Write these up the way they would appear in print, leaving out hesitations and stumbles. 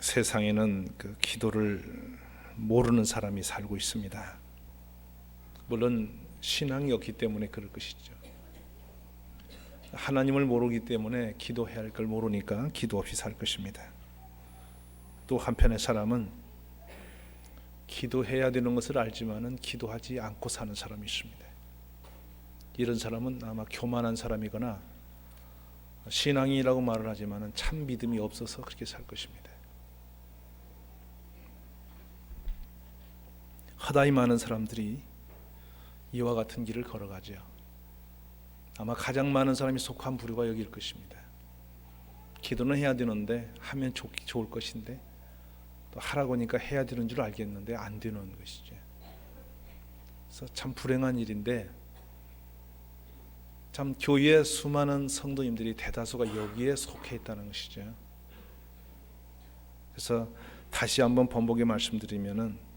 세상에는 그 기도를 모르는 사람이 살고 있습니다. 물론 신앙이 없기 때문에 그럴 것이죠. 하나님을 모르기 때문에 기도해야 할 걸 모르니까 기도 없이 살 것입니다. 또 한편의 사람은 기도해야 되는 것을 알지만은 기도하지 않고 사는 사람이 있습니다. 이런 사람은 아마 교만한 사람이거나 신앙이라고 말을 하지만은 참 믿음이 없어서 그렇게 살 것입니다. 허다히 많은 사람들이 이와 같은 길을 걸어가죠. 아마 가장 많은 사람이 속한 부류가 여기일 것입니다. 기도는 해야 되는데 하면 좋을 것인데 또 하라고 하니까 해야 되는 줄 알겠는데 안 되는 것이죠. 그래서 참 불행한 일인데 참 교회의 수많은 성도님들이 대다수가 여기에 속해 있다는 것이죠. 그래서 다시 한번 번복해 말씀드리면은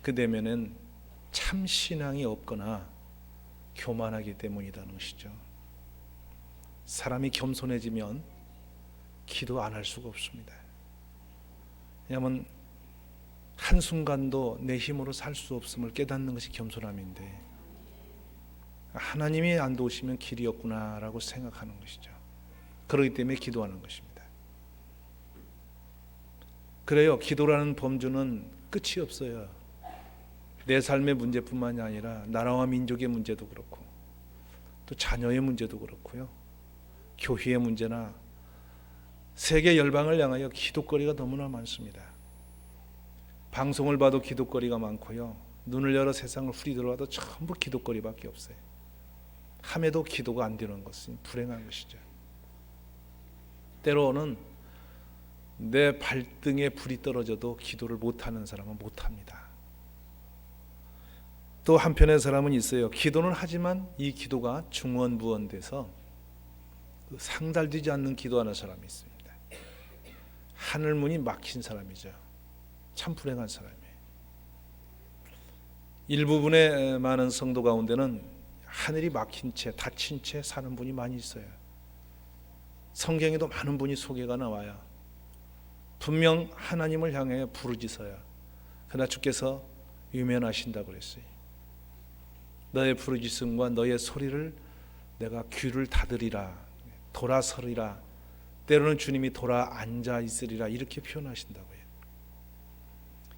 그 내면은 참 신앙이 없거나 교만하기 때문이라는 것이죠. 사람이 겸손해지면 기도 안 할 수가 없습니다. 왜냐하면 한순간도 내 힘으로 살 수 없음을 깨닫는 것이 겸손함인데 하나님이 안 도우시면 길이 없구나라고 생각하는 것이죠. 그렇기 때문에 기도하는 것입니다. 그래요. 기도라는 범주는 끝이 없어요. 내 삶의 문제뿐만이 아니라 나라와 민족의 문제도 그렇고 또 자녀의 문제도 그렇고요. 교회의 문제나 세계 열방을 향하여 기도거리가 너무나 많습니다. 방송을 봐도 기도거리가 많고요. 눈을 열어 세상을 후리들어봐도 전부 기도거리밖에 없어요. 함에도 기도가 안 되는 것은 불행한 것이죠. 때로는 내 발등에 불이 떨어져도 기도를 못하는 사람은 못합니다. 또 한편의 사람은 있어요. 기도는 하지만 이 기도가 중언부언돼서 상달되지 않는 기도하는 사람이 있습니다. 하늘문이 막힌 사람이죠. 참 불행한 사람이에요. 일부분의 많은 성도 가운데는 하늘이 막힌 채 닫힌 채 사는 분이 많이 있어요. 성경에도 많은 분이 소개가 나와요. 분명 하나님을 향해 부르짖어요. 그러나 주께서 유면하신다고 그랬어요. 너의 부르짖음과 너의 소리를 내가 귀를 닫으리라, 돌아서리라, 때로는 주님이 돌아 앉아 있으리라 이렇게 표현하신다고요.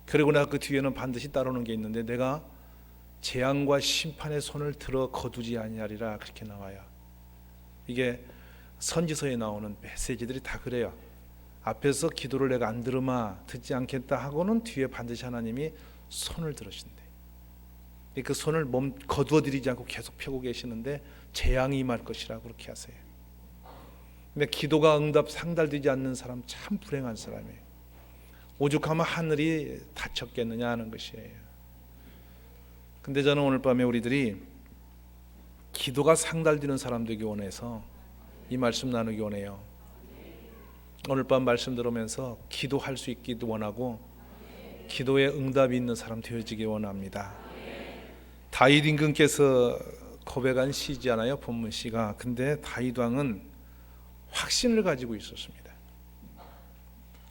그리고 나 그 뒤에는 반드시 따르는 게 있는데 내가 재앙과 심판의 손을 들어 거두지 아니하리라 그렇게 나와요. 이게 선지서에 나오는 메시지들이 다 그래요. 앞에서 기도를 내가 안 들으마 듣지 않겠다 하고는 뒤에 반드시 하나님이 손을 들으신대. 그 손을 거두어들이지 않고 계속 펴고 계시는데 재앙이 임할 것이라고 그렇게 하세요. 근데 기도가 응답 상달되지 않는 사람 참 불행한 사람이에요. 오죽하면 하늘이 닫혔겠느냐 하는 것이에요. 근데 저는 오늘 밤에 우리들이 기도가 상달되는 사람 되기 원해서 이 말씀 나누기 원해요. 오늘 밤 말씀 들으면서 기도할 수 있기도 원하고 기도에 응답이 있는 사람 되어지기 원합니다. 다윗 임금께서 고백한 시잖아요, 본문 시가. 근데 다윗 왕은 확신을 가지고 있었습니다.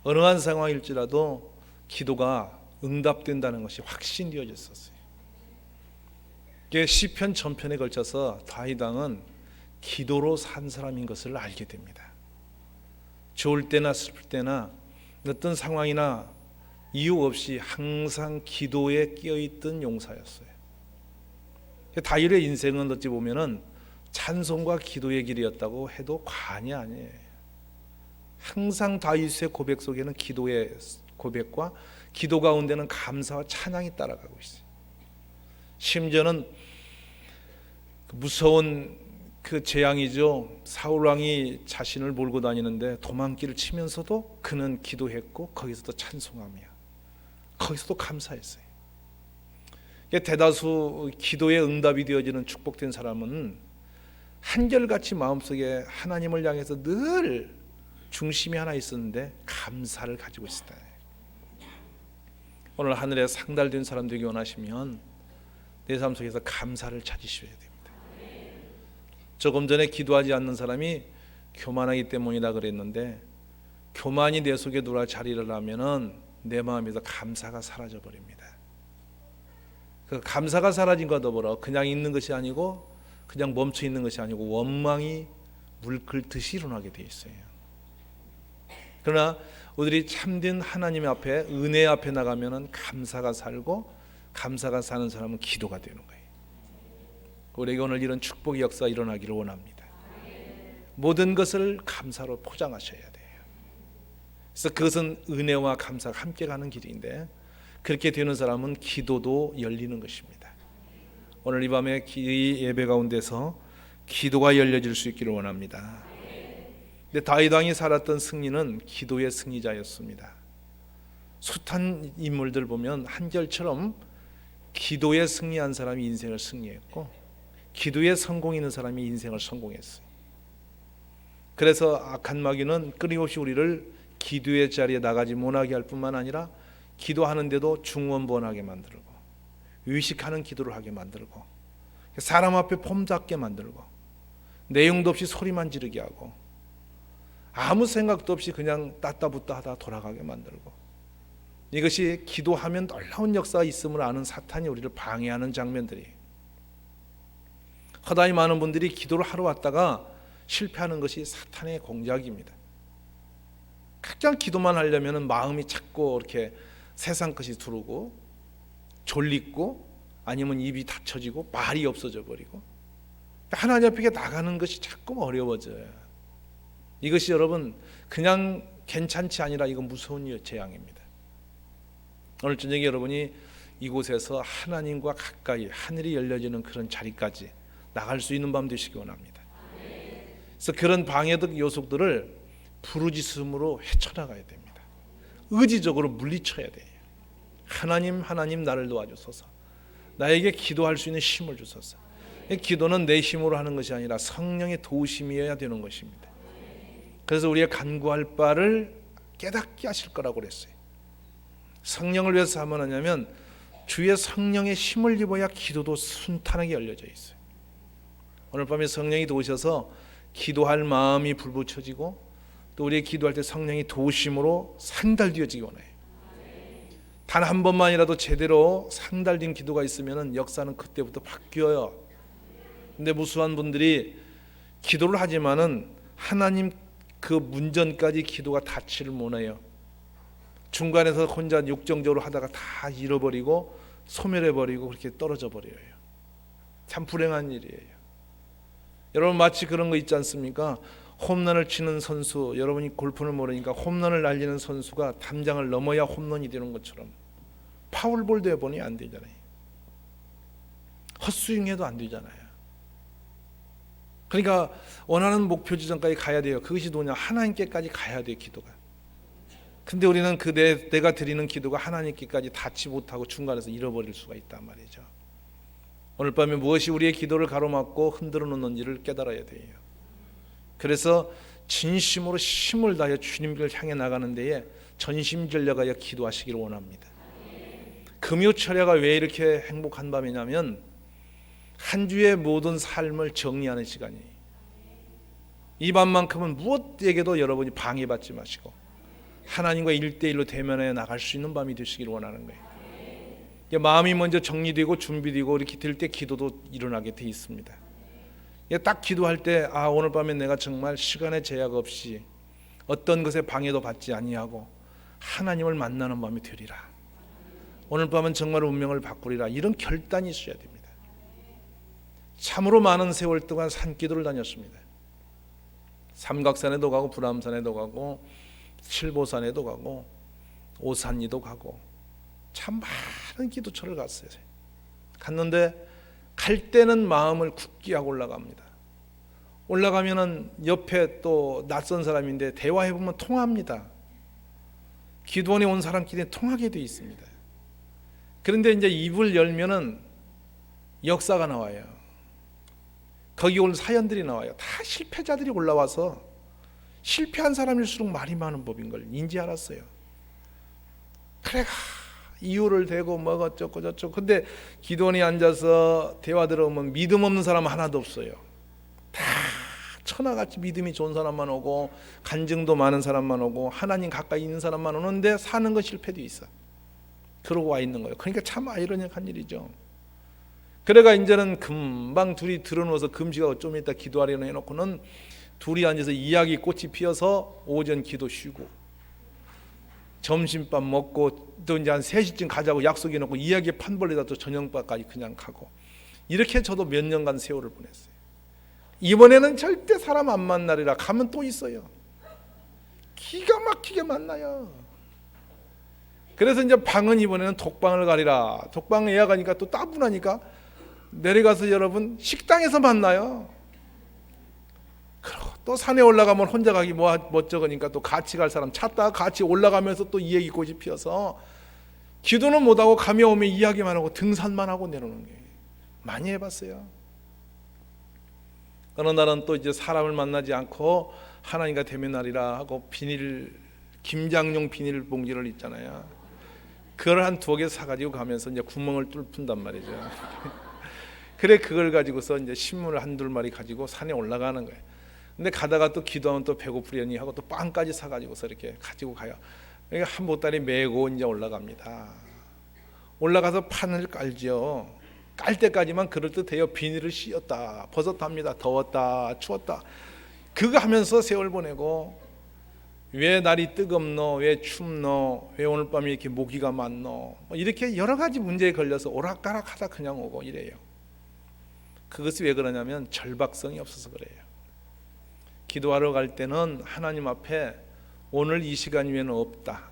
어느 한 상황일지라도 기도가 응답된다는 것이 확신되어졌었어요. 이게 시편 전편에 걸쳐서 다윗 왕은 기도로 산 사람인 것을 알게 됩니다. 좋을 때나 슬플 때나 어떤 상황이나 이유 없이 항상 기도에 끼어있던 용사였어요. 다윗의 인생은 어찌 보면은 찬송과 기도의 길이었다고 해도 과언이 아니에요. 항상 다윗의 고백 속에는 기도의 고백과 기도 가운데는 감사와 찬양이 따라가고 있어요. 심지어는 무서운 그 재앙이죠. 사울 왕이 자신을 몰고 다니는데 도망길을 치면서도 그는 기도했고 거기서도 찬송하며 거기서도 감사했어요. 대다수 기도의 응답이 되어지는 축복된 사람은 한결같이 마음속에 하나님을 향해서 늘 중심이 하나 있었는데 감사를 가지고 있었다. 오늘 하늘에 상달된 사람 되기 원하시면 내 삶 속에서 감사를 찾으셔야 됩니다. 조금 전에 기도하지 않는 사람이 교만하기 때문이다 그랬는데 교만이 내 속에 들어와 자리를 하면은 내 마음에서 감사가 사라져 버립니다. 그 감사가 사라진 것과 더불어 그냥 있는 것이 아니고 그냥 멈춰 있는 것이 아니고 원망이 물끓듯이 일어나게 돼 있어요. 그러나 우리들이 참된 하나님 앞에, 은혜 앞에 나가면은 감사가 살고, 감사가 사는 사람은 기도가 되는 거예요. 우리에게 오늘 이런 축복의 역사가 일어나기를 원합니다. 모든 것을 감사로 포장하셔야 돼요. 그래서 그것은 은혜와 감사가 함께 가는 길인데, 그렇게 되는 사람은 기도도 열리는 것입니다. 오늘 이 밤에 이 예배 가운데서 기도가 열려질 수 있기를 원합니다. 근데 다윗 왕이 살았던 승리는 기도의 승리자였습니다. 숱한 인물들 보면 한결처럼 기도에 승리한 사람이 인생을 승리했고, 기도에 성공 있는 사람이 인생을 성공했어요. 그래서 악한 마귀는 끊임없이 우리를 기도의 자리에 나가지 못하게 할 뿐만 아니라 기도하는데도 중원부원하게 만들고, 의식하는 기도를 하게 만들고, 사람 앞에 폼 잡게 만들고, 내용도 없이 소리만 지르게 하고, 아무 생각도 없이 그냥 따따붙다 하다 돌아가게 만들고, 이것이 기도하면 놀라운 역사가 있음을 아는 사탄이 우리를 방해하는 장면들이, 허다히 많은 분들이 기도를 하러 왔다가 실패하는 것이 사탄의 공작입니다. 각장 기도만 하려면 마음이 자꾸 이렇게 세상 것이 두르고 졸리고, 아니면 입이 닫혀지고 말이 없어져 버리고, 하나님 앞에 나가는 것이 자꾸 어려워져요. 이것이 여러분 그냥 괜찮지 아니라 이건 무서운 재앙입니다. 오늘 저녁에 여러분이 이곳에서 하나님과 가까이 하늘이 열려지는 그런 자리까지 나갈 수 있는 밤 되시기 원합니다. 그래서 그런 방해적 요소들을 부르짖음으로 헤쳐나가야 됩니다. 의지적으로 물리쳐야 돼요. 하나님 나를 도와주소서. 나에게 기도할 수 있는 힘을 주소서. 기도는 내 힘으로 하는 것이 아니라 성령의 도우심이어야 되는 것입니다. 그래서 우리가 간구할 바를 깨닫게 하실 거라고 그랬어요. 성령을 위해서 하면 하냐면 주의 성령의 힘을 입어야 기도도 순탄하게 열려져 있어요. 오늘 밤에 성령이 도우셔서 기도할 마음이 불붙여지고, 또 우리의 기도할 때 성령이 도우심으로 상달되어지기 원해요. 단 한 번만이라도 제대로 상달된 기도가 있으면 역사는 그때부터 바뀌어요. 근데 무수한 분들이 기도를 하지만은 하나님 그 문전까지 기도가 닿지를 못해요. 중간에서 혼자 육정적으로 하다가 다 잃어버리고 소멸해버리고 그렇게 떨어져 버려요. 참 불행한 일이에요. 여러분 마치 그런 거 있지 않습니까? 홈런을 치는 선수, 여러분이 골프를 모르니까 홈런을 날리는 선수가 담장을 넘어야 홈런이 되는 것처럼 파울볼도 해보니 안 되잖아요. 헛스윙해도 안 되잖아요. 그러니까 원하는 목표 지점까지 가야 돼요. 그것이 뭐냐? 하나님께까지 가야 돼요, 기도가. 근데 우리는 내가 드리는 기도가 하나님께까지 닿지 못하고 중간에서 잃어버릴 수가 있단 말이죠. 오늘 밤에 무엇이 우리의 기도를 가로막고 흔들어 놓는지를 깨달아야 돼요. 그래서 진심으로 힘을 다해 주님을 향해 나가는 데에 전심전력하여 기도하시기를 원합니다. 금요철야가 왜 이렇게 행복한 밤이냐면 한 주의 모든 삶을 정리하는 시간이에요. 이 밤만큼은 무엇에게도 여러분이 방해받지 마시고 하나님과 1대1로 대면해 나갈 수 있는 밤이 되시기를 원하는 거예요. 마음이 먼저 정리되고 준비되고 이렇게 될 때 기도도 일어나게 돼 있습니다. 딱 기도할 때 오늘 밤에 내가 정말 시간의 제약 없이 어떤 것에 방해도 받지 아니하고 하나님을 만나는 밤이 되리라. 오늘 밤은 정말 운명을 바꾸리라. 이런 결단이 있어야 됩니다. 참으로 많은 세월 동안 산기도를 다녔습니다. 삼각산에도 가고 불암산에도 가고 칠보산에도 가고 오산리도 가고 참 많은 기도처를 갔어요. 갔는데 갈 때는 마음을 굳게 하고 올라갑니다. 올라가면은 옆에 또 낯선 사람인데 대화해보면 통합니다. 기도원에 온 사람끼리 통하게 돼 있습니다. 그런데 이제 입을 열면은 역사가 나와요. 거기 올 사연들이 나와요. 다 실패자들이 올라와서 실패한 사람일수록 말이 많은 법인 걸 인지 알았어요. 그래 이유를 대고 뭐가 어쩌고 저쩌고. 근데 기도원이 앉아서 대화 들어오면 믿음 없는 사람 하나도 없어요. 다 천하같이 믿음이 좋은 사람만 오고 간증도 많은 사람만 오고 하나님 가까이 있는 사람만 오는데 사는 건 실패도 있어. 그러고 와 있는 거예요. 그러니까 참 아이러니한 일이죠. 그래가 이제는 금방 둘이 들어누워서 금식하고 좀 이따 기도하려고 해놓고는 둘이 앉아서 이야기 꽃이 피어서 오전 기도 쉬고 점심밥 먹고 또 이제 한 3시쯤 가자고 약속해놓고 이야기 판벌리다 또 저녁밥까지 그냥 가고 이렇게 저도 몇 년간 세월을 보냈어요. 이번에는 절대 사람 안 만나리라. 가면 또 있어요. 기가 막히게 만나요. 그래서 이제 방은 이번에는 독방을 가리라. 독방 예약하니까 또 따분하니까 내려가서 여러분 식당에서 만나요. 그리고 또 산에 올라가면 혼자 가기 멋쩍으니까 또 같이 갈 사람 찾다가 같이 올라가면서 또 이야기 꽃이 피어서 기도는 못하고 가며 오면 이야기만 하고 등산만 하고 내려오는 거예요. 많이 해봤어요. 어느 날은 또 이제 사람을 만나지 않고 하나님과 대면하리라 하고 김장용 비닐봉지를 있잖아요. 그걸 한 2개 사가지고 가면서 이제 구멍을 뚫는단 말이죠. 그래 그걸 가지고서 이제 신문을 1-2마리 가지고 산에 올라가는 거예요. 근데 가다가 또 기도하면 또 배고프려니 하고 또 빵까지 사가지고서 이렇게 가지고 가요. 그러니까 한 보따리 메고 이제 올라갑니다. 올라가서 판을 깔죠. 깔 때까지만 그럴듯해요. 비닐을 씌웠다 벗었답니다. 더웠다 추웠다 그거 하면서 세월 보내고 왜 날이 뜨겁노 왜 춥노 왜 오늘 밤에 이렇게 모기가 많노 이렇게 여러 가지 문제에 걸려서 오락가락하다 그냥 오고 이래요. 그것이 왜 그러냐면 절박성이 없어서 그래요. 기도하러 갈 때는 하나님 앞에 오늘 이 시간 이외에는 없다.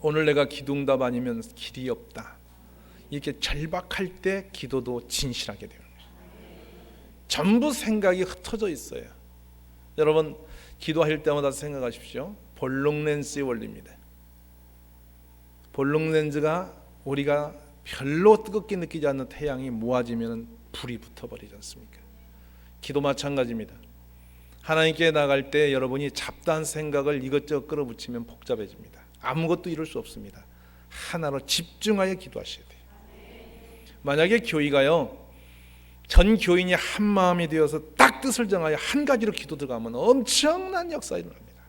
오늘 내가 기도응답 아니면 길이 없다. 이렇게 절박할 때 기도도 진실하게 되는 거예요. 전부 생각이 흩어져 있어요. 여러분 기도할 때마다 생각하십시오. 볼록 렌즈의 원리입니다. 볼록 렌즈가 우리가 별로 뜨겁게 느끼지 않는 태양이 모아지면 불이 붙어버리지 않습니까? 기도 마찬가지입니다. 하나님께 나갈 때 여러분이 잡다한 생각을 이것저것 끌어붙이면 복잡해집니다. 아무것도 이룰 수 없습니다. 하나로 집중하여 기도하셔야 돼요. 만약에 교회가요 전 교인이 한 마음이 되어서 딱 뜻을 정하여 한 가지로 기도 들어가면 엄청난 역사가 일어납니다.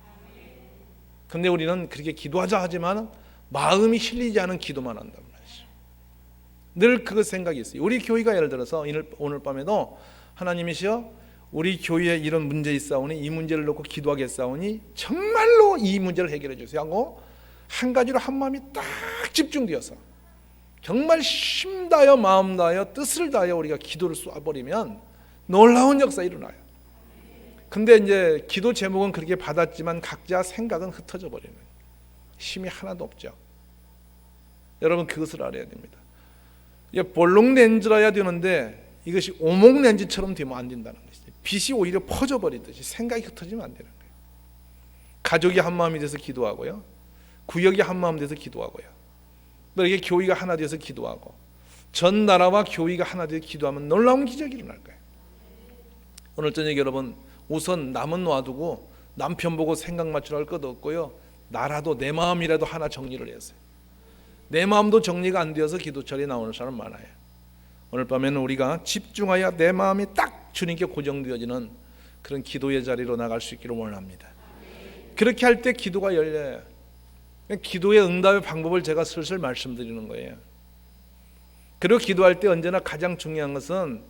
근데 우리는 그렇게 기도하자 하지만 마음이 실리지 않은 기도만 한단 말이죠. 늘 그 생각이 있어요. 우리 교회가 예를 들어서 오늘 밤에도 하나님이시여 우리 교회에 이런 문제 있사오니 이 문제를 놓고 기도하겠사오니 정말로 이 문제를 해결해 주세요 하고 한 가지로 한 마음이 딱 집중되어서 정말 힘 다여 마음 다여 뜻을 다여 우리가 기도를 쏘아버리면 놀라운 역사 일어나요. 근데 이제 기도 제목은 그렇게 받았지만 각자 생각은 흩어져 버리는 힘이 하나도 없죠. 여러분 그것을 알아야 됩니다. 이게 볼록 렌즈라야 되는데 이것이 오목 렌즈처럼 되면 안 된다는 것이죠. 빛이 오히려 퍼져 버리듯이 생각이 흩어지면 안 되는 거예요. 가족이 한 마음이 돼서 기도하고요. 구역이 한 마음 돼서 기도하고요. 이게 교회가 하나 되어서 기도하고 전 나라와 교회가 하나 되어서 기도하면 놀라운 기적이 일어날 거예요. 오늘 저녁 여러분 우선 남은 놔두고 남편 보고 생각 맞추려 할 것도 없고요. 나라도 내 마음이라도 하나 정리를 했어요. 내 마음도 정리가 안 되어서 기도철에 나오는 사람 많아요. 오늘 밤에는 우리가 집중하여 내 마음이 딱 주님께 고정되어지는 그런 기도의 자리로 나갈 수 있기를 원합니다. 그렇게 할 때 기도가 열려요. 기도의 응답의 방법을 제가 슬슬 말씀드리는 거예요. 그리고 기도할 때 언제나 가장 중요한 것은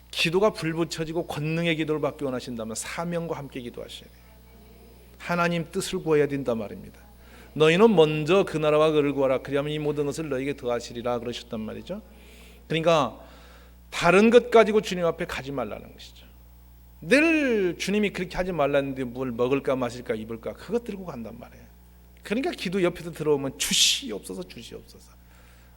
기도가 불붙여지고 권능의 기도를 받기 원하신다면 사명과 함께 기도하셔야 돼요. 하나님 뜻을 구해야 된단 말입니다. 너희는 먼저 그 나라와 그를 구하라 그리하면 이 모든 것을 너희에게 더하시리라 그러셨단 말이죠. 그러니까 다른 것 가지고 주님 앞에 가지 말라는 것이죠. 늘 주님이 그렇게 하지 말라는데 뭘 먹을까 마실까 입을까 그것 들고 간단 말이에요. 그러니까 기도 옆에서 들어오면 주시옵소서 주시옵소서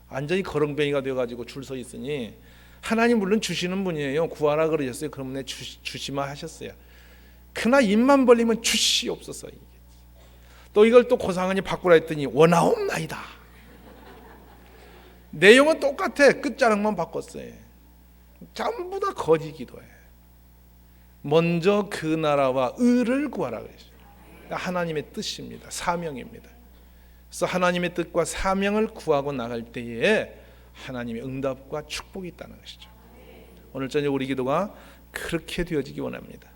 완전히 거렁뱅이가 되어가지고 줄 서 있으니 하나님 물론 주시는 분이에요. 구하라 그러셨어요. 그러면 주시마 하셨어요. 그러나 입만 벌리면 주시옵소서. 또 이걸 또 고상하니 바꾸라 했더니 원하옵나이다. 내용은 똑같아. 끝자락만 바꿨어요. 전부 다 거짓 기도예요. 먼저 그 나라와 의를 구하라 그랬어요. 하나님의 뜻입니다. 사명입니다. 그래서 하나님의 뜻과 사명을 구하고 나갈 때에 하나님의 응답과 축복이 있다는 것이죠. 오늘 저녁 우리 기도가 그렇게 되어지기 원합니다.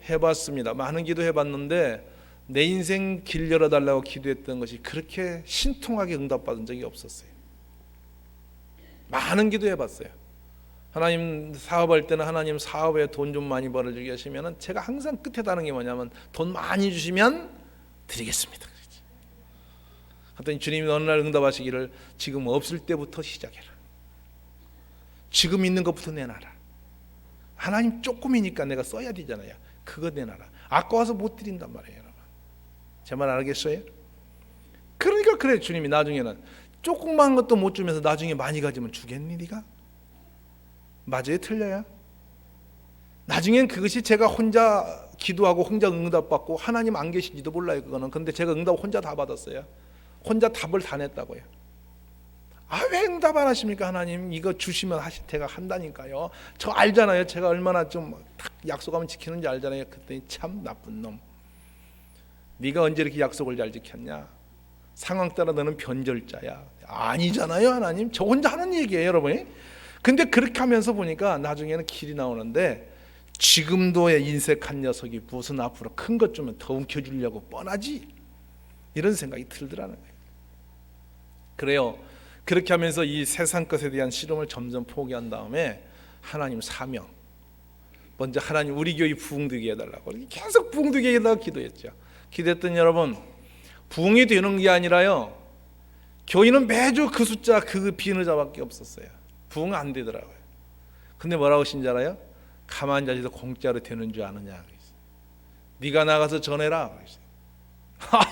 해봤습니다. 많은 기도 해봤는데 내 인생 길 열어달라고 기도했던 것이 그렇게 신통하게 응답받은 적이 없었어요. 많은 기도 해봤어요. 하나님 사업할 때는 하나님 사업에 돈 좀 많이 벌어주게 하시면 제가 항상 끝에 다는 게 뭐냐면 돈 많이 주시면 드리겠습니다. 그랬더니 주님이 어느 날 응답하시기를 지금 없을 때부터 시작해라. 지금 있는 것부터 내놔라. 하나님 조금이니까 내가 써야 되잖아요. 그거 내놔라. 아까워서 못 드린단 말이에요. 여러분. 제 말 알겠어요? 그러니까 그래 주님이 나중에는 조금만 것도 못 주면서 나중에 많이 가지면 주겠니 네가? 맞아요? 틀려요? 나중엔 그것이 제가 혼자 기도하고 혼자 응답받고 하나님 안 계신지도 몰라요. 그거는. 근데 제가 응답 혼자 다 받았어요. 혼자 답을 다 냈다고요. 왜 응답 안 하십니까? 하나님 이거 주시면 제가 한다니까요. 저 알잖아요. 제가 얼마나 좀 약속하면 지키는지 알잖아요. 그랬더니 참 나쁜 놈. 네가 언제 이렇게 약속을 잘 지켰냐? 상황 따라 너는 변절자야. 아니잖아요. 하나님 저 혼자 하는 얘기예요. 여러분. 근데 그렇게 하면서 보니까 나중에는 길이 나오는데 지금도의 인색한 녀석이 무슨 앞으로 큰 것 주면 더 움켜주려고 뻔하지? 이런 생각이 들더라는 거예요. 그래요. 그렇게 하면서 이 세상 것에 대한 실험을 점점 포기한 다음에 하나님 사명, 먼저 하나님 우리 교회 부흥되게 해달라고 계속 부흥되게 해달라고 기도했죠. 기도했더니 여러분 부흥이 되는 게 아니라요, 교인은 매주 그 숫자 그 비너자밖에 없었어요. 부흥 안 되더라고요. 근데 뭐라고 하신지 알아요? 가만히 앉아서 공짜로 되는 줄 아느냐. 네가 나가서 전해라.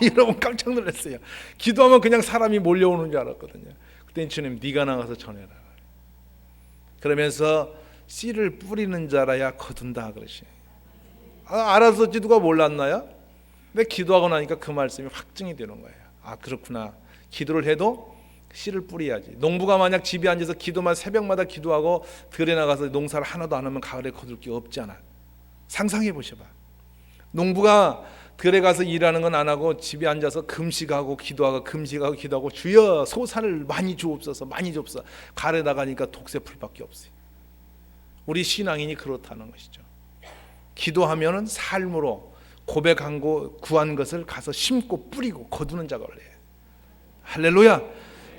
여러분 깜짝 놀랐어요. 기도하면 그냥 사람이 몰려오는 줄 알았거든요. 그때 주님 네가 나가서 전해라. 그러면서 씨를 뿌리는 자라야 거둔다 그러시. 알았었지 누가 몰랐나요? 근데 기도하고 나니까 그 말씀이 확증이 되는 거예요. 그렇구나. 기도를 해도 씨를 뿌려야지. 농부가 만약 집에 앉아서 기도만 새벽마다 기도하고 들에 나가서 농사를 하나도 안 하면 가을에 거둘 게 없잖아. 상상해 보셔봐. 농부가 들에 가서 일하는 건 안 하고 집에 앉아서 금식하고 기도하고 금식하고 기도하고 주여 소산을 많이 주옵소서 많이 주옵소서. 가을에 나가니까 독새풀밖에 없어요. 우리 신앙인이 그렇다는 것이죠. 기도하면은 삶으로 고백한 거 구한 것을 가서 심고 뿌리고 거두는 작업을 해요. 할렐루야.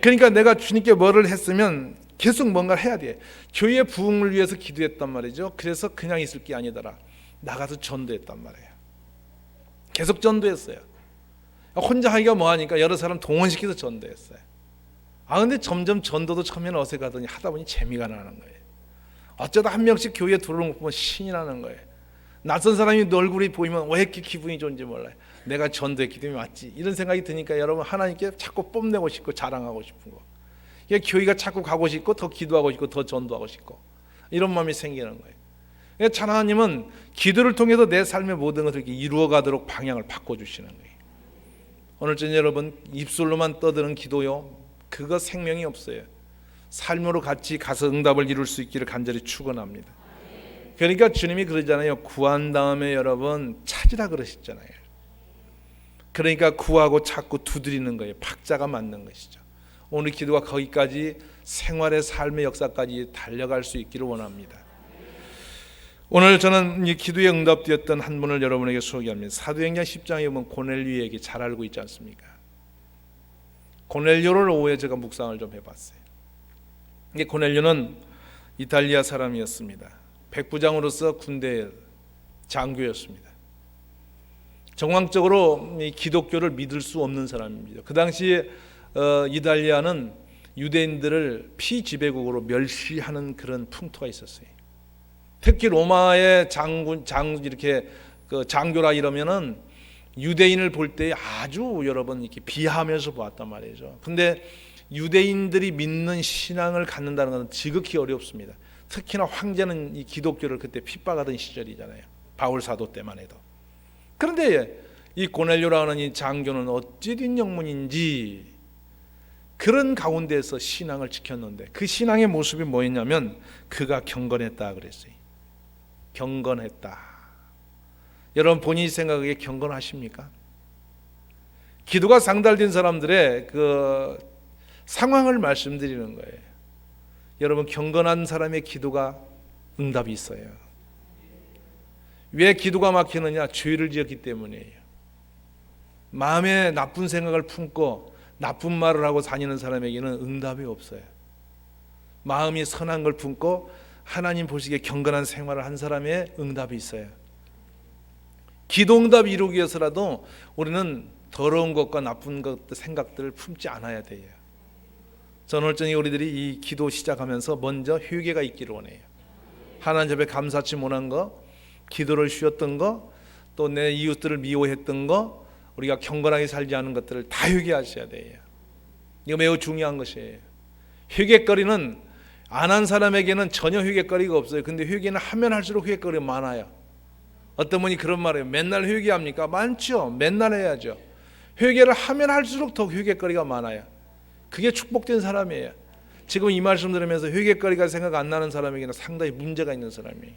그러니까 내가 주님께 뭐를 했으면 계속 뭔가를 해야 돼. 교회 부흥을 위해서 기도했단 말이죠. 그래서 그냥 있을 게 아니더라. 나가서 전도했단 말이에요. 계속 전도했어요. 혼자 하기가 뭐하니까 여러 사람 동원시켜서 전도했어요. 근데 점점 전도도 처음에는 어색하더니 하다 보니 재미가 나는 거예요. 어쩌다 한 명씩 교회에 들어오는 거 보면 신이 나는 거예요. 낯선 사람이 너 얼굴이 보이면 왜 이렇게 기분이 좋은지 몰라요. 내가 전도했기 때문에 왔지. 이런 생각이 드니까 여러분 하나님께 자꾸 뽐내고 싶고 자랑하고 싶은 거. 교회가 자꾸 가고 싶고 더 기도하고 싶고 더 전도하고 싶고 이런 마음이 생기는 거예요. 참 하나님은 기도를 통해서 내 삶의 모든 것을 이렇게 이루어가도록 방향을 바꿔주시는 거예요. 오늘 저녁 여러분 입술로만 떠드는 기도요, 그거 생명이 없어요. 삶으로 같이 가서 응답을 이룰 수 있기를 간절히 축원합니다. 그러니까 주님이 그러잖아요. 구한 다음에 여러분 찾으라 그러셨잖아요. 그러니까 구하고 찾고 두드리는 거예요. 박자가 맞는 것이죠. 오늘 기도가 거기까지 생활의 삶의 역사까지 달려갈 수 있기를 원합니다. 오늘 저는 이 기도에 응답되었던 한 분을 여러분에게 소개합니다. 사도행전 10장에 보면 고넬료 얘기 잘 알고 있지 않습니까? 고넬료를 오후에 제가 묵상을 좀 해봤어요. 이게 고넬료는 이탈리아 사람이었습니다. 백부장으로서 군대 장교였습니다. 정황적으로 이 기독교를 믿을 수 없는 사람입니다. 그 당시에 이탈리아는 유대인들을 피지배국으로 멸시하는 그런 풍토가 있었어요. 특히 로마의 이렇게 그 장교라 이러면은 유대인을 볼 때 아주 여러분 이렇게 비하하면서 보았단 말이죠. 근데 유대인들이 믿는 신앙을 갖는다는 것은 지극히 어렵습니다. 특히나 황제는 이 기독교를 그때 핍박하던 시절이잖아요. 바울 사도 때만 해도. 그런데 이 고넬료라는 이 장교는 어찌 된 영문인지 그런 가운데서 신앙을 지켰는데 그 신앙의 모습이 뭐였냐면 그가 경건했다 그랬어요. 경건했다. 여러분 본인이 생각하기에 경건하십니까? 기도가 상달된 사람들의 그 상황을 말씀드리는 거예요. 여러분 경건한 사람의 기도가 응답이 있어요. 왜 기도가 막히느냐? 죄를 지었기 때문이에요. 마음에 나쁜 생각을 품고 나쁜 말을 하고 다니는 사람에게는 응답이 없어요. 마음이 선한 걸 품고 하나님 보시기에 경건한 생활을 한 사람의 응답이 있어요. 기도 응답 이루기 위해서라도 우리는 더러운 것과 나쁜 것들 생각들을 품지 않아야 돼요. 저는 오늘 우리들이 이 기도 시작하면서 먼저 회개가 있기를 원해요. 하나님 앞에 감사치 못한 거, 기도를 쉬었던 거, 또 내 이웃들을 미워했던 거, 우리가 경건하게 살지 않은 것들을 다 회개하셔야 돼요. 이거 매우 중요한 것이에요. 회개거리는 안 한 사람에게는 전혀 회개거리가 없어요. 근데 회개는 하면 할수록 회개거리가 많아요. 어떤 분이 그런 말이에요. 맨날 회개합니까? 많죠. 맨날 해야죠. 회개를 하면 할수록 더 회개거리가 많아요. 그게 축복된 사람이에요. 지금 이 말씀 들으면서 회개거리가 생각 안 나는 사람에게는 상당히 문제가 있는 사람이에요.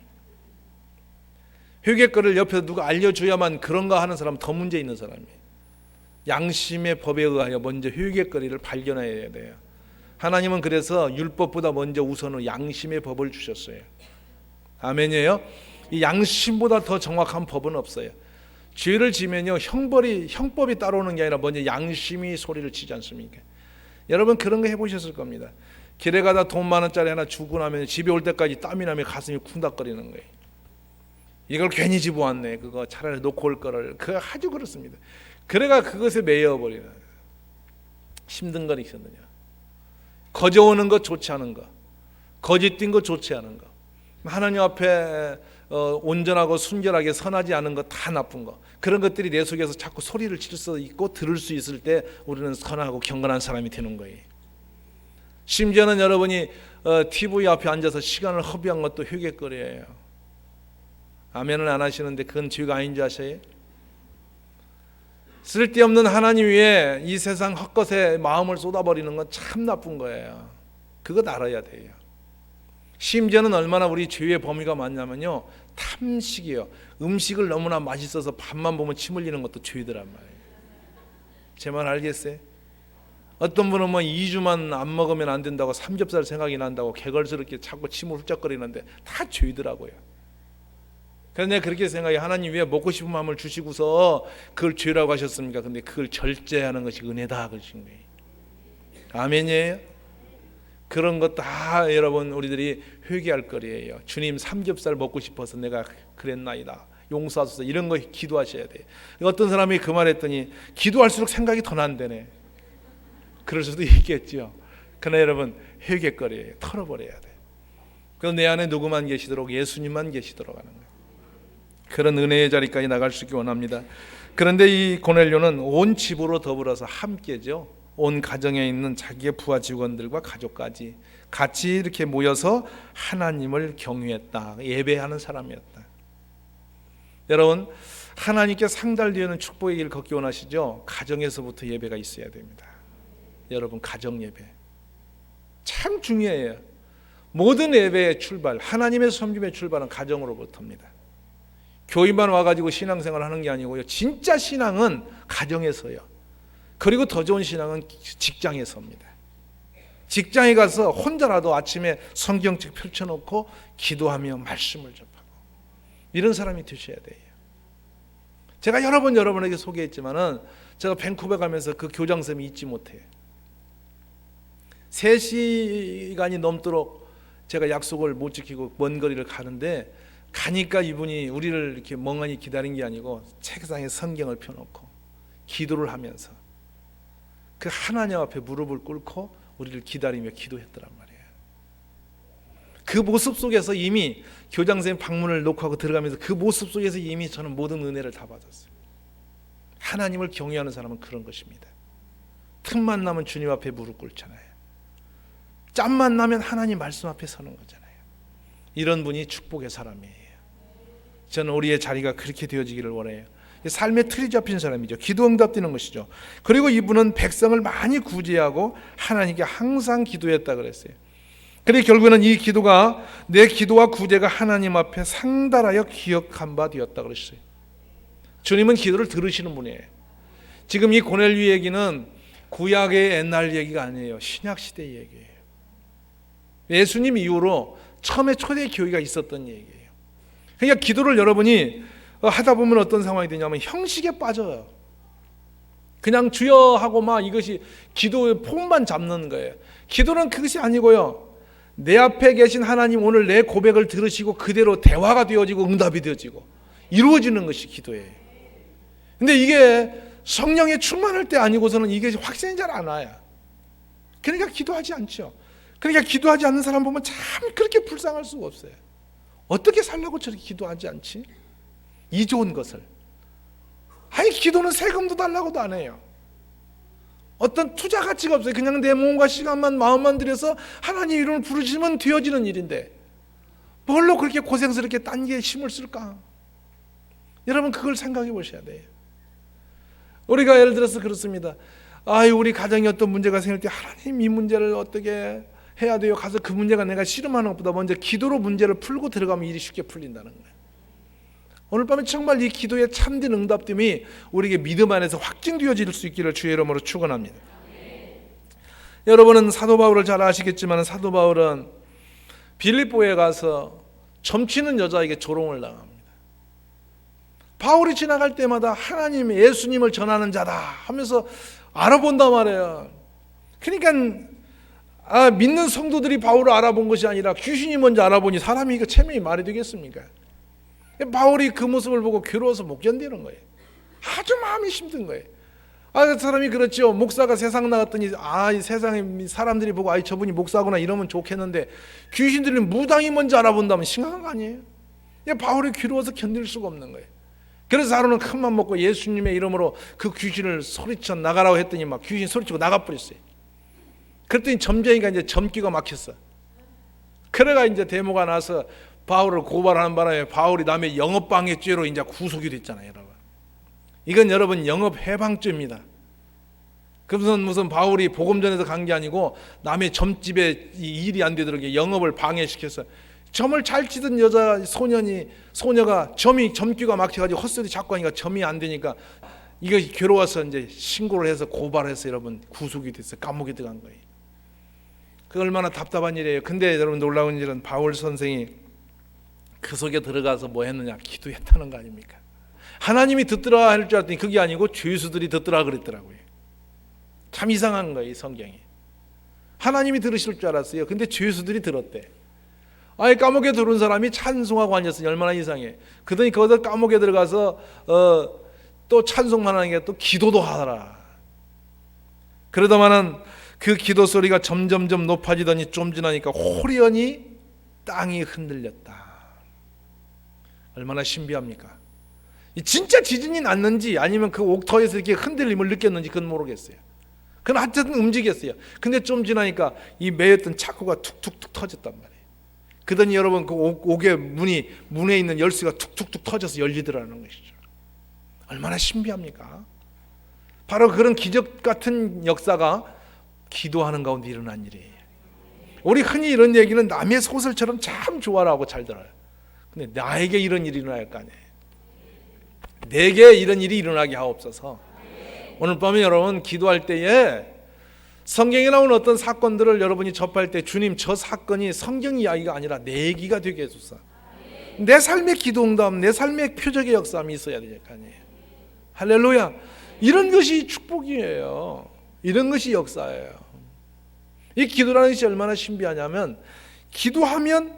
회개거리를 옆에서 누가 알려줘야만 그런가 하는 사람은 더 문제 있는 사람이에요. 양심의 법에 의하여 먼저 회개거리를 발견해야 돼요. 하나님은 그래서 율법보다 먼저 우선은 양심의 법을 주셨어요. 아멘이에요. 이 양심보다 더 정확한 법은 없어요. 죄를 지면요 형법이 따라오는 게 아니라 먼저 양심이 소리를 치지 않습니까? 여러분 그런 거 해보셨을 겁니다. 길에 가다 돈 10,000원짜리 하나 주고 나면 집에 올 때까지 땀이 나면 가슴이 쿵닥거리는 거예요. 이걸 괜히 집어왔네. 그거 차라리 놓고 올 거를. 그거 아주 그렇습니다. 그래가 그것에 매여버리는 힘든 건 있었느냐. 거저오는 것 좋지 않은 거, 거짓 뛴 거 좋지 않은 거, 하나님 앞에 온전하고 순결하게 선하지 않은 거 다 나쁜 거, 그런 것들이 내 속에서 자꾸 소리를 칠 수 있고 들을 수 있을 때 우리는 선하고 경건한 사람이 되는 거예요. 심지어는 여러분이 TV 앞에 앉아서 시간을 허비한 것도 회개거리예요. 아멘은 안 하시는데 그건 죄가 아닌 줄 아세요? 쓸데없는 하나님 위에 이 세상 헛것에 마음을 쏟아버리는 건 참 나쁜 거예요. 그거 알아야 돼요. 심지어는 얼마나 우리 죄의 범위가 많냐면요, 탐식이에요. 음식을 너무나 맛있어서 밥만 보면 침 흘리는 것도 죄더란 말이에요. 제 말 알겠어요? 어떤 분은 2주만 안 먹으면 안 된다고 삼겹살 생각이 난다고 개걸스럽게 자꾸 침을 훌쩍거리는데 다 죄더라고요. 그래서 내가 그렇게 생각해. 하나님 왜 먹고 싶은 마음을 주시고서 그걸 죄라고 하셨습니까? 근데 그걸 절제하는 것이 은혜다 그러신 거예요. 아멘이에요? 그런 것 다 여러분 우리들이 회개할 거리예요. 주님 삼겹살 먹고 싶어서 내가 그랬나이다. 용서하소서. 이런 거 기도하셔야 돼요. 어떤 사람이 그 말했더니 기도할수록 생각이 더 난대네. 그럴 수도 있겠죠. 그러나 여러분 회개거리예요. 털어버려야 돼요. 그럼 내 안에 누구만 계시도록? 예수님만 계시도록 하는 거예요. 그런 은혜의 자리까지 나갈 수 있기 원합니다. 그런데 이 고넬료는 온 집으로 더불어서 함께죠. 온 가정에 있는 자기의 부하 직원들과 가족까지 같이 이렇게 모여서 하나님을 경외했다. 예배하는 사람이었다. 여러분 하나님께 상달되는 축복의 길을 걷기 원하시죠? 가정에서부터 예배가 있어야 됩니다. 여러분 가정 예배 참 중요해요. 모든 예배의 출발, 하나님의 섬김의 출발은 가정으로부터입니다. 교회만 와가지고 신앙생활 하는 게 아니고요. 진짜 신앙은 가정에서요. 그리고 더 좋은 신앙은 직장에서입니다. 직장에 가서 혼자라도 아침에 성경책 펼쳐놓고 기도하며 말씀을 접하고 이런 사람이 되셔야 돼요. 제가 여러 번 여러분에게 소개했지만은 제가 밴쿠버 가면서 그 교장선생님이 잊지 못해요. 3시간이 넘도록 제가 약속을 못 지키고 먼 거리를 가는데 가니까 이분이 우리를 이렇게 멍하니 기다린 게 아니고 책상에 성경을 펴놓고 기도를 하면서 그 하나님 앞에 무릎을 꿇고 우리를 기다리며 기도했더란 말이에요. 그 모습 속에서 이미 교장선생님 방문을 놓고 하고 들어가면서 그 모습 속에서 이미 저는 모든 은혜를 다 받았어요. 하나님을 경외하는 사람은 그런 것입니다. 틈만 나면 주님 앞에 무릎 꿇잖아요. 짬만 나면 하나님 말씀 앞에 서는 거잖아요. 이런 분이 축복의 사람이에요. 저는 우리의 자리가 그렇게 되어지기를 원해요. 삶의 틀이 잡힌 사람이죠. 기도 응답되는 것이죠. 그리고 이분은 백성을 많이 구제하고 하나님께 항상 기도했다 그랬어요. 그리고 결국에는 이 기도가 내 기도와 구제가 하나님 앞에 상달하여 기억한 바 되었다 그랬어요. 주님은 기도를 들으시는 분이에요. 지금 이 고넬료 얘기는 구약의 옛날 얘기가 아니에요. 신약 시대 얘기예요. 예수님 이후로 처음에 초대 교회가 있었던 얘기예요. 그러니까 기도를 여러분이 하다 보면 어떤 상황이 되냐면 형식에 빠져요. 그냥 주여 하고 막 이것이 기도의 폼만 잡는 거예요. 기도는 그것이 아니고요, 내 앞에 계신 하나님 오늘 내 고백을 들으시고 그대로 대화가 되어지고 응답이 되어지고 이루어지는 것이 기도예요. 근데 이게 성령에 충만할 때 아니고서는 이게 확신이 잘 안 와요. 그러니까 기도하지 않죠. 그러니까 기도하지 않는 사람 보면 참 그렇게 불쌍할 수가 없어요. 어떻게 살라고 저렇게 기도하지 않지? 이 좋은 것을. 아니, 기도는 세금도 달라고도 안 해요. 어떤 투자 가치가 없어요. 그냥 내 몸과 시간만 마음만 들여서 하나님 이름을 부르시면 되어지는 일인데 뭘로 그렇게 고생스럽게 딴 게 힘을 쓸까? 여러분 그걸 생각해 보셔야 돼요. 우리가 예를 들어서 그렇습니다. 우리 가정에 어떤 문제가 생길 때 하나님 이 문제를 어떻게 해야 돼요? 가서 그 문제가 내가 씨름하는 것보다 먼저 기도로 문제를 풀고 들어가면 일이 쉽게 풀린다는 거예요. 오늘 밤에 정말 이 기도의 참된 응답됨이 우리에게 믿음 안에서 확증되어질 수 있기를 주의 이름으로 축원합니다. 여러분은 사도 바울을 잘 아시겠지만 사도 바울은 빌립보에 가서 점치는 여자에게 조롱을 당합니다. 바울이 지나갈 때마다 하나님 예수님을 전하는 자다 하면서 알아본단 말이에요. 그러니까 믿는 성도들이 바울을 알아본 것이 아니라 귀신이 먼저 알아보니 사람이 이거 체면이 말이 되겠습니까? 바울이 그 모습을 보고 괴로워서 못 견디는 거예요. 아주 마음이 힘든 거예요. 그 사람이 그렇죠. 목사가 세상 나갔더니 이 세상에 사람들이 보고 저분이 목사구나 이러면 좋겠는데 귀신들이 무당이 먼저 알아본다면 심각한 거 아니에요? 바울이 괴로워서 견딜 수가 없는 거예요. 그래서 하루는 큰맘 먹고 예수님의 이름으로 그 귀신을 소리쳐 나가라고 했더니 막 귀신 소리치고 나가버렸어요. 그랬더니 점쟁이가 이제 점기가 막혔어. 그래가 이제 데모가 나서 바울을 고발하는 바람에 바울이 남의 영업방해죄로 이제 구속이 됐잖아요, 여러분. 이건 여러분 영업 해방죄입니다. 그것은 무슨 바울이 복음 전해서 간 게 아니고 남의 점집에 일이 안 되도록 영업을 방해시켜서 점을 잘 치던 소녀가 점귀가 막혀가지고 헛소리 자꾸 하니까 점이 안 되니까 이거 괴로워서 이제 신고를 해서 고발해서 여러분 구속이 됐어요. 감옥에 들어간 거예요. 그 얼마나 답답한 일이에요. 근데 여러분 놀라운 일은 바울 선생이 그 속에 들어가서 뭐 했느냐? 기도했다는 거 아닙니까? 하나님이 듣더라 할 줄 알았더니 그게 아니고 죄수들이 듣더라 그랬더라고요. 참 이상한 거예요, 이 성경이. 하나님이 들으실 줄 알았어요. 근데 죄수들이 들었대. 감옥에 들어온 사람이 찬송하고 앉았으니 얼마나 이상해. 그러더니 거기서 감옥에 들어가서 또 찬송만 하는 게 또 기도도 하더라. 그러다마는 그 기도 소리가 점점점 높아지더니 좀 지나니까 호련히 땅이 흔들렸다. 얼마나 신비합니까? 진짜 지진이 났는지 아니면 그 옥터에서 이렇게 흔들림을 느꼈는지 그건 모르겠어요. 그건 하여튼 움직였어요. 근데 좀 지나니까 이 매였던 차고가 툭툭툭 터졌단 말이에요. 그러더니 여러분 그 옥의 문에 있는 열쇠가 툭툭툭 터져서 열리더라는 것이죠. 얼마나 신비합니까? 바로 그런 기적 같은 역사가 기도하는 가운데 일어난 일이에요. 우리 흔히 이런 얘기는 남의 소설처럼 참 좋아하고 잘 들어요. 근데 나에게 이런 일이 일어날 거 아니에요. 내게 이런 일이 일어나게 하옵소서. 오늘 밤에 여러분 기도할 때에 성경에 나오는 어떤 사건들을 여러분이 접할 때 주님 저 사건이 성경 이야기가 아니라 내 얘기가 되게 해주소서. 내 삶의 기도응답, 내 삶의 표적의 역사함이 있어야 될 거 아니에요. 할렐루야. 이런 것이 축복이에요. 이런 것이 역사예요. 이 기도라는 것이 얼마나 신비하냐면 기도하면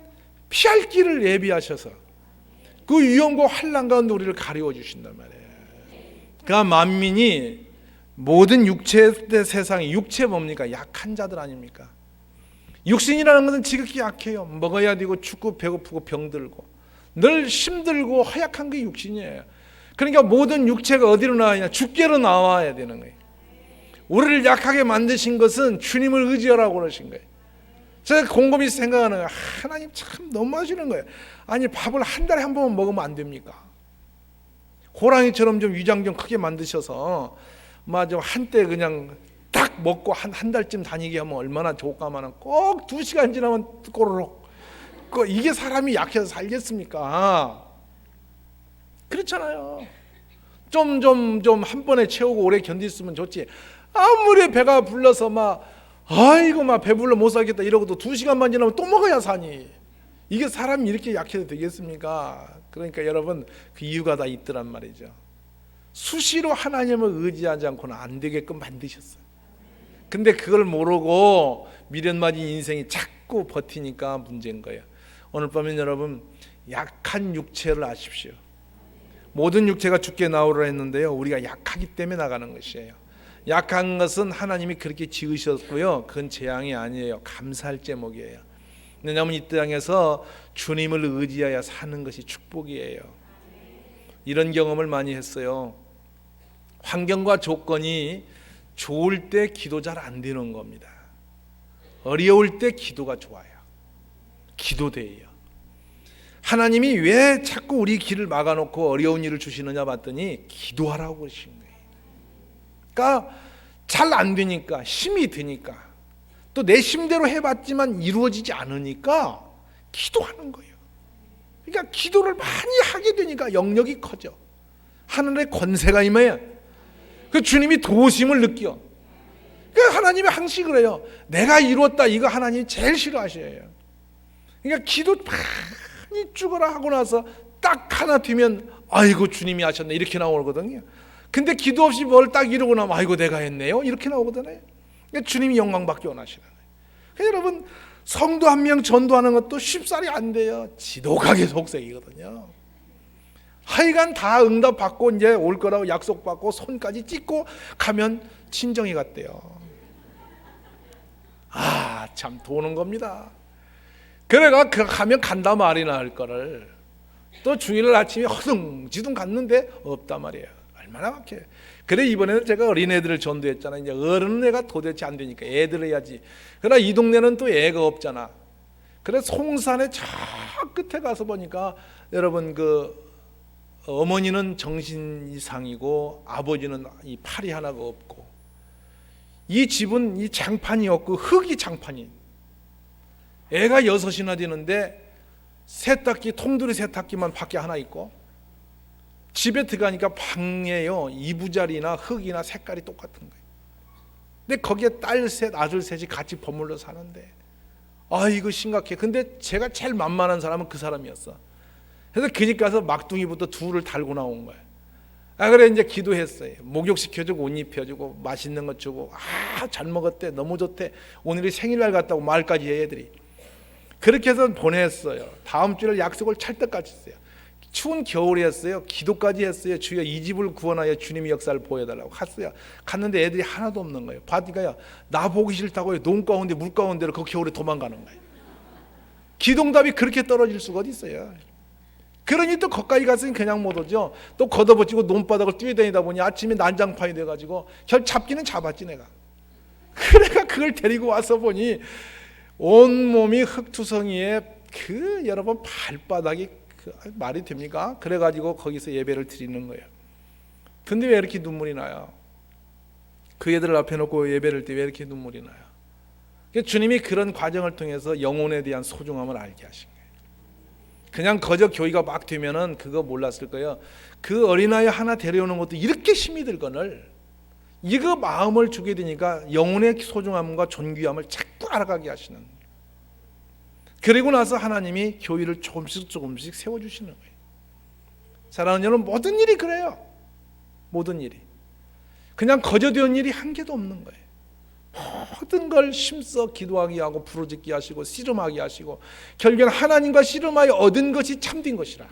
피할 길을 예비하셔서 그 위험과 환난 가운데 우리를 가리워 주신단 말이에요. 그러니까 만민이 모든 육체의 세상이 육체 뭡니까? 약한 자들 아닙니까? 육신이라는 것은 지극히 약해요. 먹어야 되고 춥고 배고프고 병들고 늘 힘들고 허약한 게 육신이에요. 그러니까 모든 육체가 어디로 나와야 주께로 나와야 되는 거예요. 우리를 약하게 만드신 것은 주님을 의지하라고 그러신 거예요. 제가 곰곰이 생각하는 거예요. 하나님 참 너무하시는 거예요. 아니 밥을 한 달에 한 번만 먹으면 안 됩니까? 호랑이처럼 좀 위장 좀 크게 만드셔서 좀 한때 그냥 딱 먹고 한 달쯤 다니게 하면 얼마나 좋을까마는 꼭 2시간 지나면 꼬르륵. 이게 사람이 약해서 살겠습니까? 그렇잖아요. 좀 한 번에 채우고 오래 견디으면 좋지. 아무리 배가 불러서 배불러 못 살겠다 이러고도 2시간만 지나면 또 먹어야 사니. 이게 사람이 이렇게 약해도 되겠습니까? 그러니까 여러분 그 이유가 다 있더란 말이죠. 수시로 하나님을 의지하지 않고는 안 되게끔 만드셨어요. 근데 그걸 모르고 미련맞은 인생이 자꾸 버티니까 문제인 거예요. 오늘 밤엔 여러분 약한 육체를 아십시오. 모든 육체가 죽게 나오라 했는데요, 우리가 약하기 때문에 나가는 것이에요. 약한 것은 하나님이 그렇게 지으셨고요, 그건 재앙이 아니에요. 감사할 제목이에요. 왜냐하면 이 땅에서 주님을 의지하여 사는 것이 축복이에요. 이런 경험을 많이 했어요. 환경과 조건이 좋을 때 기도 잘 안 되는 겁니다. 어려울 때 기도가 좋아요. 기도돼요. 하나님이 왜 자꾸 우리 길을 막아놓고 어려운 일을 주시느냐 봤더니 기도하라고 그러신 거예요. 그러니까 잘 안 되니까, 힘이 드니까, 또 내 힘대로 해봤지만 이루어지지 않으니까 기도하는 거예요. 그러니까 기도를 많이 하게 되니까 영역이 커져. 하늘의 권세가 임해요. 그 주님이 도우심을 느껴. 그러니까 하나님이 항상 그래요. 내가 이루었다, 이거 하나님이 제일 싫어하셔요. 그러니까 기도 많이 죽어라 하고 나서 딱 하나 뒤면 아이고 주님이 하셨네 이렇게 나오거든요. 근데 기도 없이 뭘 딱 이루고 나면 아이고 내가 했네요 이렇게 나오거든요. 그러니까 주님이 영광받기 원하시는 거예요. 그러니까 여러분 성도 한 명 전도하는 것도 쉽사리 안 돼요. 지독하게 속색이거든요. 하여간 다 응답받고 이제 올 거라고 약속받고 손까지 찍고 가면 친정이 갔대요. 아, 참 도는 겁니다. 그래가 가면 간다 말이나 할 거를 또 주일날 아침에 허둥지둥 갔는데 없단 말이에요. 얼마나 막혀요. 그래 이번에는 제가 어린애들을 전도했잖아요. 이제 어른 애가 도대체 안 되니까 애들 해야지. 그러나 이 동네는 또 애가 없잖아. 그래서 송산의 저 끝에 가서 보니까 여러분 그 어머니는 정신 이상이고 아버지는 이 팔이 하나가 없고 이 집은 이 장판이 없고 흙이 장판이. 애가 6이나 되는데 세탁기 통돌이 세탁기만 밖에 하나 있고 집에 들어가니까 방에요 이부자리나 흙이나 색깔이 똑같은 거예요. 근데 거기에 딸 셋 아들 셋이 같이 버물러 사는데 아 이거 심각해. 근데 제가 제일 만만한 사람은 그 사람이었어. 그래서 그 집 가서 막둥이부터 둘을 달고 나온 거예요. 아 그래 이제 기도했어요. 목욕시켜주고 옷 입혀주고 맛있는 거 주고 아 잘 먹었대 너무 좋대 오늘이 생일날 갔다고 말까지 해 애들이. 그렇게 해서 보냈어요. 다음 주에 약속을 찰떡같이 했어요. 추운 겨울이었어요. 기도까지 했어요. 주여 이 집을 구원하여 주님의 역사를 보여달라고 갔어요. 갔는데 애들이 하나도 없는 거예요. 바디가요 나 보기 싫다고 논 가운데 물 가운데로 그 겨울에 도망가는 거예요. 기도응답이 그렇게 떨어질 수가 어디 있어요. 그러니 또 거기까지 갔으니 그냥 못 오죠. 또 걷어붙이고 논바닥을 뛰어다니다 보니 아침에 난장판이 돼가지고 결 잡기는 잡았지 내가. 그래가 그걸 데리고 와서 보니 온몸이 흙투성이에 그 여러분 발바닥이 그 말이 됩니까? 그래가지고 거기서 예배를 드리는 거예요. 근데 왜 이렇게 눈물이 나요? 그 애들 앞에 놓고 예배를 때 왜 이렇게 눈물이 나요? 주님이 그런 과정을 통해서 영혼에 대한 소중함을 알게 하신 거예요. 그냥 거저 교회가 막 되면은 그거 몰랐을 거예요. 그 어린아이 하나 데려오는 것도 이렇게 힘이 들거늘 이거 마음을 주게 되니까 영혼의 소중함과 존귀함을 자꾸 알아가게 하시는 거예요. 그리고 나서 하나님이 교회를 조금씩 세워주시는 거예요. 사랑하는 여러분 모든 일이 그래요. 모든 일이 그냥 거저되는 일이 한 개도 없는 거예요. 모든 걸 힘써 기도하게 하고 부르짖게 하시고 씨름하게 하시고 결국엔 하나님과 씨름하여 얻은 것이 참된 것이라.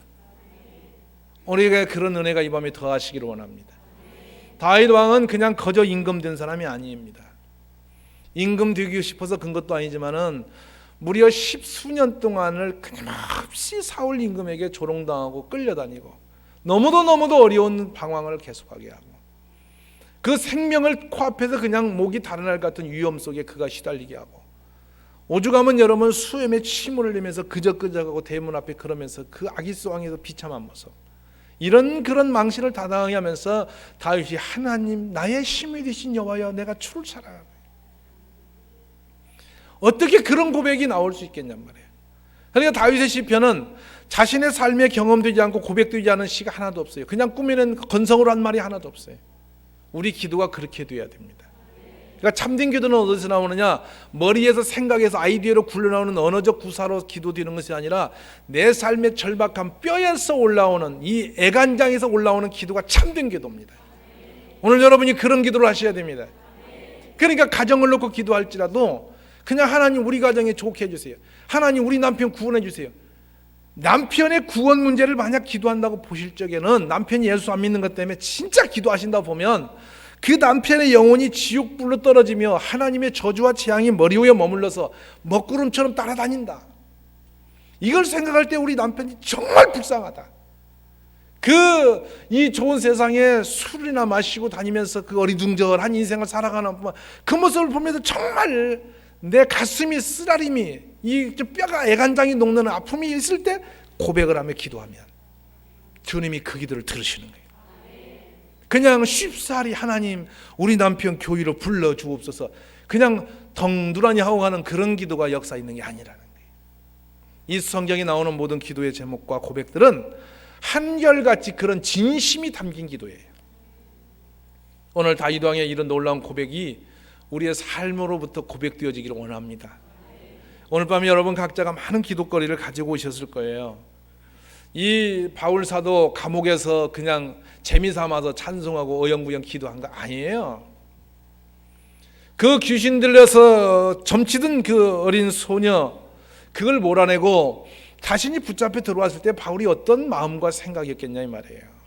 우리가 그런 은혜가 이 밤에 더하시기를 원합니다. 다윗 왕은 그냥 거저 임금된 사람이 아닙니다. 임금 되고 싶어서 그런 것도 아니지만은 무려 10수년 동안을 끊임없이 사울 임금에게 조롱당하고 끌려다니고 너무도 어려운 방황을 계속하게 하고 그 생명을 코앞에서 그냥 목이 달아날 같은 위험 속에 그가 시달리게 하고 오죽하면 여러분 수염에 침을 흘리면서 그저그저하고 대문 앞에 그러면서 그 아기스 왕에서 비참한 모습 이런 그런 망신을 다 당하게 하면서 다윗이 하나님 나의 힘이 되신 여호와여 내가 주를 사랑하노. 어떻게 그런 고백이 나올 수 있겠냔 말이에요. 그러니까 다윗의 시편은 자신의 삶에 경험되지 않고 고백되지 않은 시가 하나도 없어요. 그냥 꾸미는 건성으로 한 말이 하나도 없어요. 우리 기도가 그렇게 돼야 됩니다. 그러니까 참된 기도는 어디서 나오느냐? 머리에서 생각에서 아이디어로 굴러나오는 언어적 구사로 기도되는 것이 아니라 내 삶의 절박한 뼈에서 올라오는 이 애간장에서 올라오는 기도가 참된 기도입니다. 오늘 여러분이 그런 기도를 하셔야 됩니다. 그러니까 가정을 놓고 기도할지라도 그냥 하나님 우리 가정에 좋게 해주세요. 하나님 우리 남편 구원해 주세요. 남편의 구원 문제를 만약 기도한다고 보실 적에는 남편이 예수 안 믿는 것 때문에 진짜 기도하신다 보면 그 남편의 영혼이 지옥불로 떨어지며 하나님의 저주와 재앙이 머리 위에 머물러서 먹구름처럼 따라다닌다. 이걸 생각할 때 우리 남편이 정말 불쌍하다. 이 좋은 세상에 술이나 마시고 다니면서 그 어리둥절한 인생을 살아가는 그 모습을 보면서 정말 내 가슴이 쓰라림이 이 뼈가 애간장이 녹는 아픔이 있을 때 고백을 하며 기도하면 주님이 그 기도를 들으시는 거예요. 그냥 쉽사리 하나님 우리 남편 교회로 불러주옵소서 그냥 덩두라니 하고 가는 그런 기도가 역사 있는 게 아니라는 거예요. 이 성경에 나오는 모든 기도의 제목과 고백들은 한결같이 그런 진심이 담긴 기도예요. 오늘 다윗 왕의 이런 놀라운 고백이 우리의 삶으로부터 고백되어지기를 원합니다. 오늘 밤에 여러분 각자가 많은 기도거리를 가지고 오셨을 거예요. 이 바울 사도 감옥에서 그냥 재미삼아서 찬송하고 어영부영 기도한 거 아니에요. 그 귀신 들려서 점치던 그 어린 소녀 그걸 몰아내고 자신이 붙잡혀 들어왔을 때 바울이 어떤 마음과 생각이었겠냐 이 말이에요.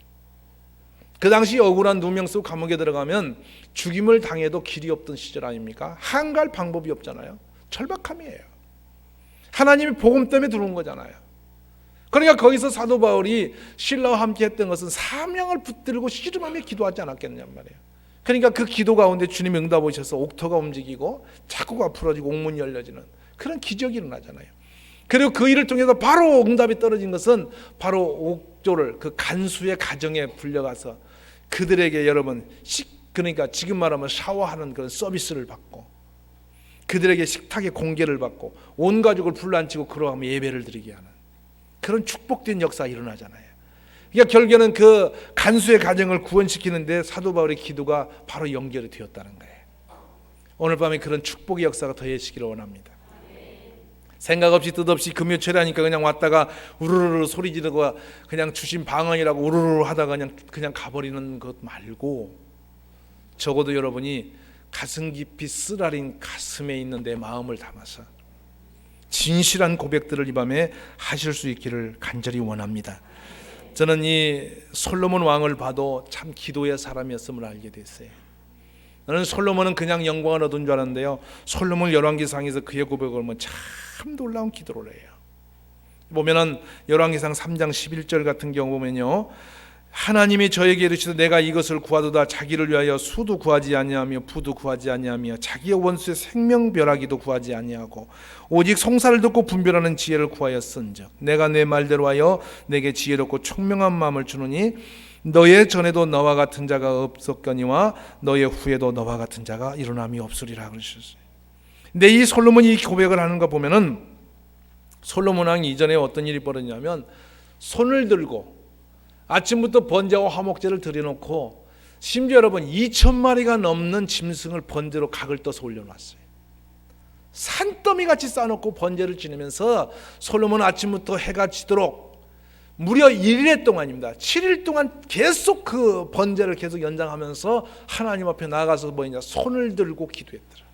그 당시 억울한 누명 쓰고 감옥에 들어가면 죽임을 당해도 길이 없던 시절 아닙니까? 한갈 방법이 없잖아요. 절박함이에요. 하나님이 복음 때문에 들어온 거잖아요. 그러니까 거기서 사도 바울이 신라와 함께 했던 것은 사명을 붙들고 씨름하며 기도하지 않았겠냔 말이에요. 그러니까 그 기도 가운데 주님이 응답 오셔서 옥토가 움직이고 자꾸가 풀어지고 옥문이 열려지는 그런 기적이 일어나잖아요. 그리고 그 일을 통해서 바로 응답이 떨어진 것은 바로 옥조를 그 간수의 가정에 불려가서 그들에게 여러분 그러니까 지금 말하면 샤워하는 그런 서비스를 받고 그들에게 식탁의 공개를 받고 온 가족을 불러앉히고 그러하며 예배를 드리게 하는 그런 축복된 역사가 일어나잖아요. 그러니까 결국에는 그 간수의 가정을 구원시키는데 사도 바울의 기도가 바로 연결이 되었다는 거예요. 오늘 밤에 그런 축복의 역사가 더해지기를 원합니다. 생각 없이 뜻없이 금요철에 하니까 그냥 왔다가 우르르 소리 지르고 그냥 주신 방언이라고 우르르 하다가 그냥 가버리는 것 말고 적어도 여러분이 가슴 깊이 쓰라린 가슴에 있는 내 마음을 담아서 진실한 고백들을 이 밤에 하실 수 있기를 간절히 원합니다. 저는 이 솔로몬 왕을 봐도 참 기도의 사람이었음을 알게 됐어요. 나는 솔로몬은 그냥 영광을 얻은 줄 알았는데요, 솔로몬 열왕기상에서 그의 고백을 보면 참 놀라운 기도를 해요. 보면은 열왕기상 3장 11절 같은 경우 보면요, 하나님이 저에게 이르시되 내가 이것을 구하도다 자기를 위하여 수도 구하지 아니하며 부도 구하지 아니하며 자기의 원수의 생명벼락이도 구하지 아니하고 오직 송사를 듣고 분별하는 지혜를 구하였은즉 내가 내 말대로 하여 내게 지혜롭고 총명한 마음을 주노니 너의 전에도 너와 같은 자가 없었거니와 너의 후에도 너와 같은 자가 일어남이 없으리라 그러셨어요. 근데 이 솔로몬이 고백을 하는 거 보면은 솔로몬 왕이 이전에 어떤 일이 벌어지냐면 손을 들고 아침부터 번제와 화목제를 드려놓고 심지어 여러분 2,000마리가 넘는 짐승을 번제로 각을 떠서 올려놨어요. 산더미같이 쌓아놓고 번제를 지내면서 솔로몬은 아침부터 해가 지도록 무려 1일 동안입니다. 7일 동안 계속 그 번제를 계속 연장하면서 하나님 앞에 나아가서 뭐냐 손을 들고 기도했더라.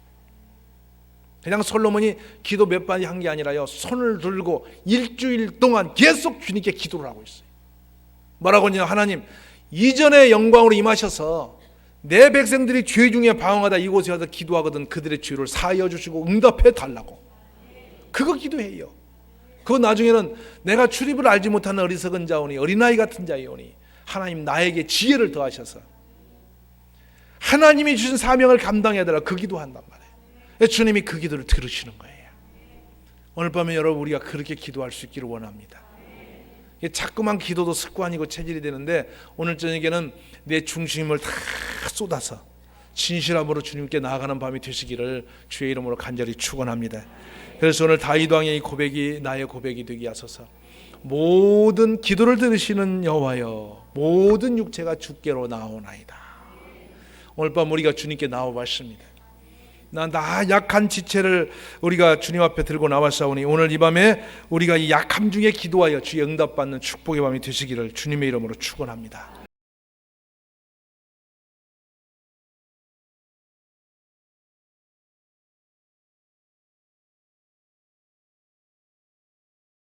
그냥 솔로몬이 기도 몇 번 한 게 아니라요, 손을 들고 일주일 동안 계속 주님께 기도를 하고 있어요. 뭐라고 하냐, 하나님 이전의 영광으로 임하셔서 내 백성들이 죄 중에 방황하다 이곳에 와서 기도하거든 그들의 죄를 사하여 주시고 응답해 달라고. 그거 기도해요. 그거 나중에는 내가 출입을 알지 못하는 어리석은 자오니 어린아이 같은 자이오니 하나님 나에게 지혜를 더하셔서 하나님이 주신 사명을 감당해야 되라, 그 기도한단 말이에요. 주님이 그 기도를 들으시는 거예요. 오늘 밤에 여러분 우리가 그렇게 기도할 수 있기를 원합니다. 자꾸만 기도도 습관이고 체질이 되는데 오늘 저녁에는 내 중심을 다 쏟아서 진실함으로 주님께 나아가는 밤이 되시기를 주의 이름으로 간절히 축원합니다. 그래서 오늘 다윗 왕의 이 고백이 나의 고백이 되게 하소서. 모든 기도를 들으시는 여호와여, 모든 육체가 주께로 나오나이다. 오늘 밤 우리가 주님께 나와봤습니다. 나 약한 지체를 우리가 주님 앞에 들고 나왔사오니 오늘 이 밤에 우리가 이 약함 중에 기도하여 주의 응답받는 축복의 밤이 되시기를 주님의 이름으로 축원합니다.